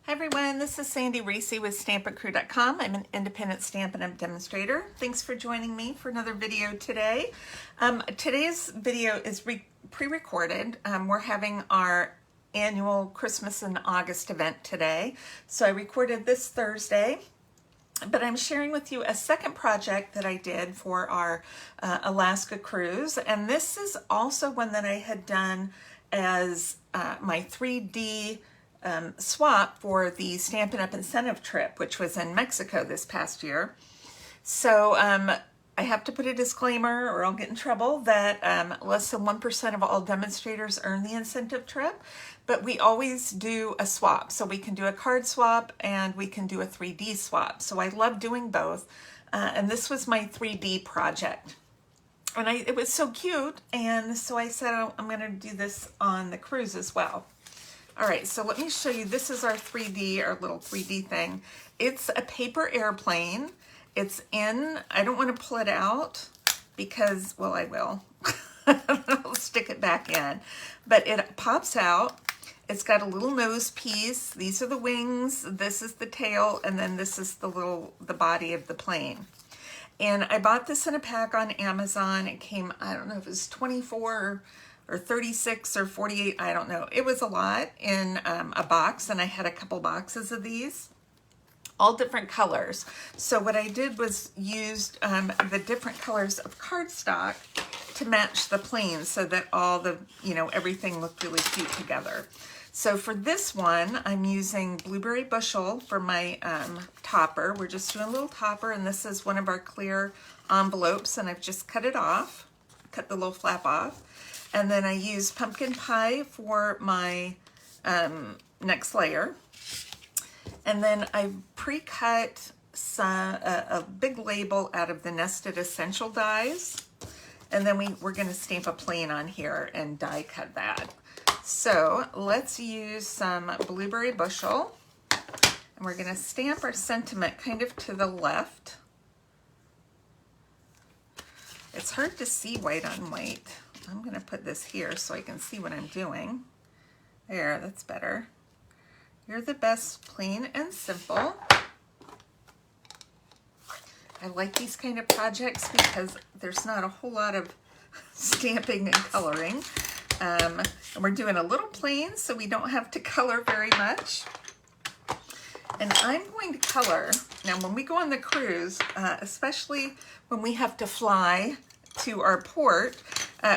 Hi everyone, this is Sandy Reese with StampItCrew.com. I'm an independent Stampin' Up! Demonstrator. Thanks for joining me for another video today. Today's video is pre-recorded. We're having our annual Christmas in August event today. So I recorded this Thursday, but I'm sharing with you a second project that I did for our Alaska cruise. And this is also one that I had done as my 3D swap for the Stampin' Up! Incentive trip, which was in Mexico this past year. So I have to put a disclaimer or I'll get in trouble that less than 1% of all demonstrators earn the incentive trip, but we always do a swap. So we can do a card swap and we can do a 3D swap. So I love doing both. And this was my 3D project. And it was so cute. And so I said, oh, I'm gonna do this on the cruise as well. All right, so let me show you. This is our 3D, our little 3D thing. It's a paper airplane. It's in, I don't want to pull it out because, well, I will. I'll stick it back in. But it pops out. It's got a little nose piece. These are the wings. This is the tail. And then this is the body of the plane. And I bought this in a pack on Amazon. It came, I don't know if it was 24 or 36 or 48, I don't know. It was a lot in a box, and I had a couple boxes of these, all different colors. So what I did was used the different colors of cardstock to match the plane so that all the, everything looked really cute together. So for this one, I'm using Blueberry Bushel for my topper. We're just doing a little topper, and this is one of our clear envelopes, and I've just cut it off, cut the little flap off. And then I use Pumpkin Pie for my next layer. And then I pre-cut a big label out of the Nested Essential dies. And then we're going to stamp a plane on here and die cut that. So let's use some Blueberry Bushel. And we're going to stamp our sentiment kind of to the left. It's hard to see white on white. I'm going to put this here so I can see what I'm doing. There, that's better. You're the best, plain and simple. I like these kind of projects because there's not a whole lot of stamping and coloring. And we're doing a little plain so we don't have to color very much. And I'm going to color, now when we go on the cruise, especially when we have to fly to our port,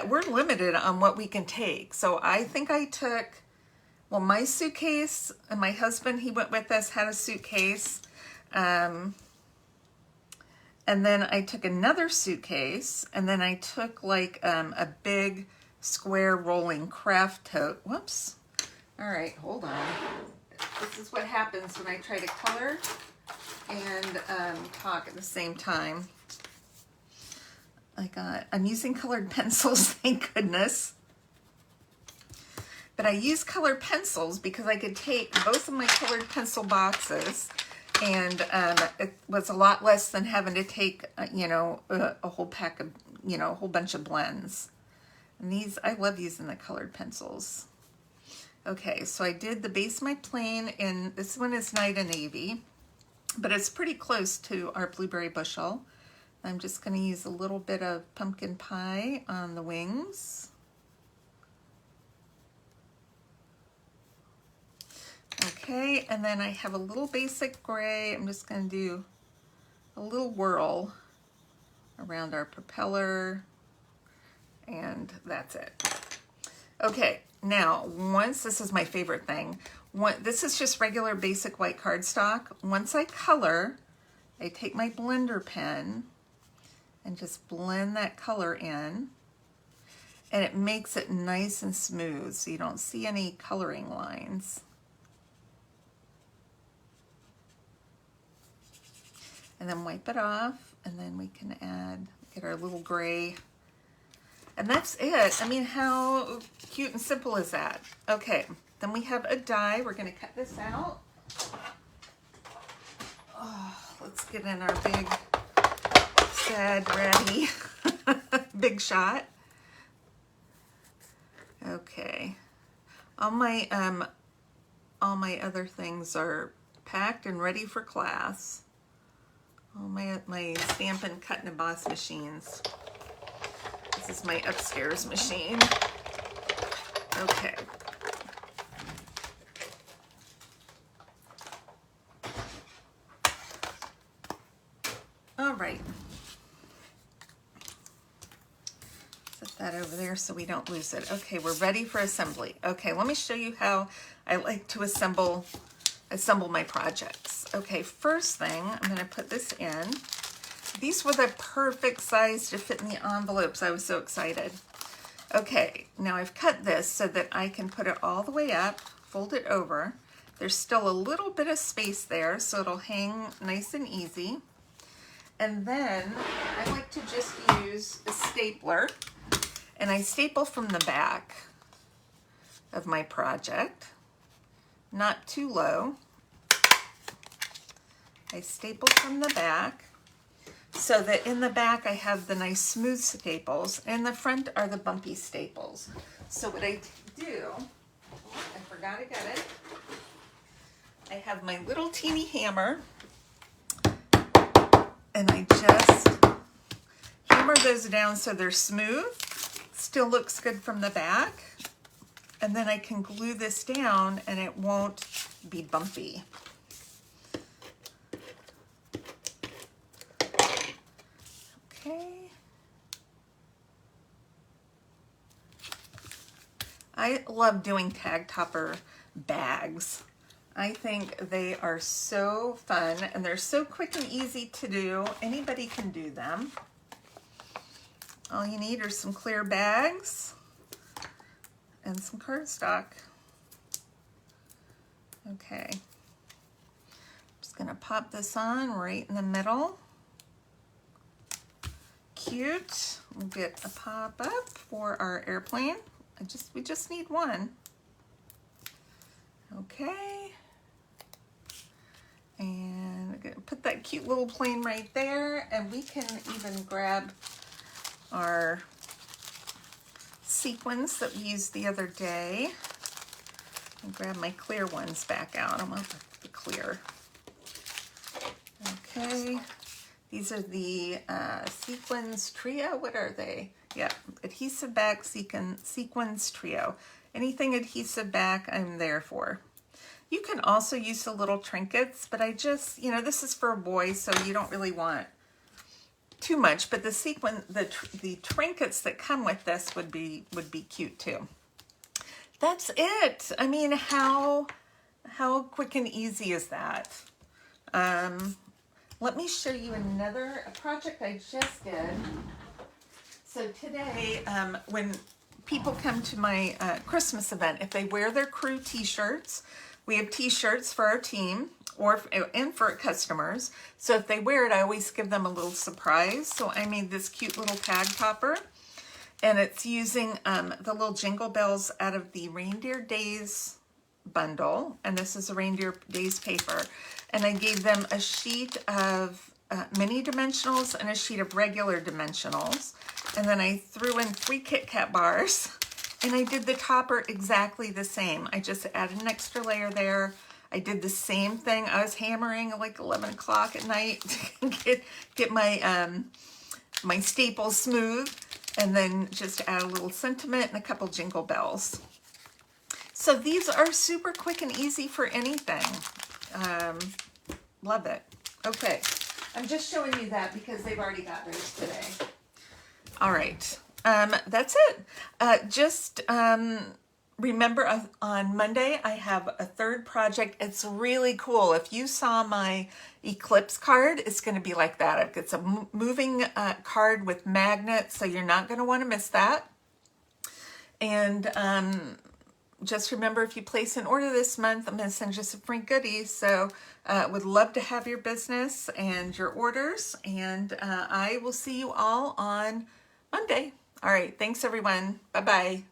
we're limited on what we can take. So I think I took, well, my suitcase, and my husband, he went with us, had a suitcase. And then I took another suitcase, and then I took like a big square rolling craft tote. Whoops. All right, hold on. This is what happens when I try to color and talk at the same time. I'm using colored pencils, thank goodness. But I use colored pencils because I could take both of my colored pencil boxes, and it was a lot less than having to take, a whole pack of, a whole bunch of blends. And these, I love using the colored pencils. Okay, so I did the base of my plane in, this one is Night and Navy, but it's pretty close to our Blueberry Bushel. I'm just going to use a little bit of Pumpkin Pie on the wings. Okay, and then I have a little basic gray. I'm just going to do a little whirl around our propeller, and that's it. Okay, now once, this is my favorite thing, this is just regular basic white cardstock. Once I color, I take my blender pen and just blend that color in, and it makes it nice and smooth so you don't see any coloring lines. And then wipe it off, and then we can get our little gray, and that's it. I mean, how cute and simple is that? Okay, then we have a die. We're going to cut this out. Oh, let's get in our big sad ratty big shot. Okay, all my all my other things are packed and ready for class. All my Stampin' Cut and Emboss machines. This is my upstairs machine. Okay. All right. Set that over there so we don't lose it. Okay, we're ready for assembly. Okay, let me show you how I like to assemble my projects. Okay, first thing, I'm gonna put this in. These were the perfect size to fit in the envelopes. I was so excited. Okay, now I've cut this so that I can put it all the way up, fold it over. There's still a little bit of space there, so it'll hang nice and easy. And then I like to just use a stapler, and I staple from the back of my project, not too low. I staple from the back so that in the back I have the nice smooth staples, and the front are the bumpy staples. So what I do, I forgot to get it, I have my little teeny hammer, and I just hammer those down so they're smooth, still looks good from the back, and then I can glue this down and it won't be bumpy. Okay. I love doing tag topper bags. I think they are so fun and they're so quick and easy to do. Anybody can do them. All you need are some clear bags and some cardstock. Okay. Just gonna pop this on right in the middle. Cute. We'll get a pop up for our airplane. We just need one. Okay. And I'm gonna put that cute little plane right there, and we can even grab our sequins that we used the other day and grab my clear ones back out. I'm gonna put the clear. Okay, these are the sequins trio. What are they? Yeah, adhesive back sequins trio. Anything adhesive back, I'm there for. You can also use the little trinkets, but I just, you know, this is for a boy, so you don't really want too much, but the trinkets that come with this would be cute too. That's it. I mean, how quick and easy is that? Let me show you a project I just did. So today, when people come to my Christmas event, if they wear their crew t-shirts, we have t-shirts for our team and for customers. So if they wear it, I always give them a little surprise. So I made this cute little tag topper, and it's using the little jingle bells out of the Reindeer Days bundle. And this is a Reindeer Days paper. And I gave them a sheet of mini dimensionals and a sheet of regular dimensionals. And then I threw in 3 Kit Kat bars, and I did the topper exactly the same. I just added an extra layer there. I did the same thing. I was hammering at like 11 o'clock at night to get my my staples smooth, and then just add a little sentiment and a couple jingle bells. So these are super quick and easy for anything. Love it. Okay, I'm just showing you that because they've already got theirs today. All right, that's it. Remember on Monday, I have a third project. It's really cool. If you saw my eclipse card, it's going to be like that. It's a moving card with magnets, so you're not going to want to miss that. And just remember, if you place an order this month, I'm going to send you some free goodies. So would love to have your business and your orders. And I will see you all on Monday. All right. Thanks, everyone. Bye-bye.